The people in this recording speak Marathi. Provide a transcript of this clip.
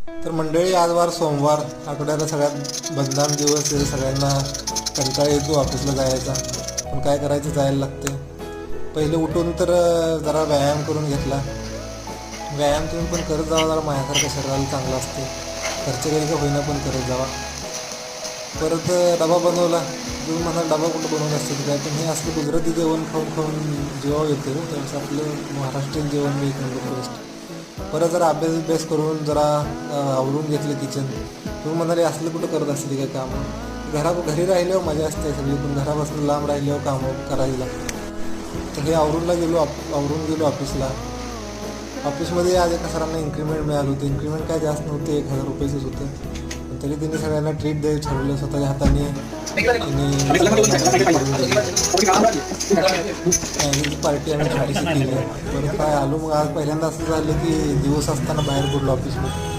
तर मंडळी, आज वार सोमवार, आठवड्याला सगळ्यात बदनाम दिवस आहे. सगळ्यांना कंटाळा येतो ऑफिसला जायचा, पण काय करायचं, जायला लागते. पहिले उठून तर जरा व्यायाम करून घेतला. व्यायाम तुम्ही पण करत जावा, जरा माझ्यासारखं शरीराला चांगलं असते. घरच्या घरी का होईना पण करत जावा. परत डबा बनवला. तुम्ही म्हणाल डबा कुठं बनवून असते काय, पण हे असलं गुजराती जेवण खाऊन खाऊन जेवावं येते. त्यावेळेस आपलं महाराष्ट्रीयन जेवण मी एक नंबर बेस्ट. परत जरा अभ्यास करून जरा आवरून घेतलं किचन. तुम्ही म्हणाले असलं कुठं करत असते काय कामं. घरी राहिल्यावर मजा असते सगळी, पण घरापासून लांब राहिल्यावर कामं करायला लागतं. तर हे आवरून गेलो ऑफिसला. ऑफिसमध्ये आज एका सरांना इन्क्रीमेंट मिळालं होतं. इन्क्रीमेंट काय जास्त नव्हते, 1,000 रुपयेच होतं. पण तरी त्यांनी सगळ्यांना ट्रीट द्यायचं ठरवलं. स्वतःच्या हाताने चायनीज पार्टी आम्ही छोटीशी केली. परत काय आलो, मग आज पहिल्यांदा असं झालं की दिवस असताना बाहेर पडलो ऑफिसमध्ये.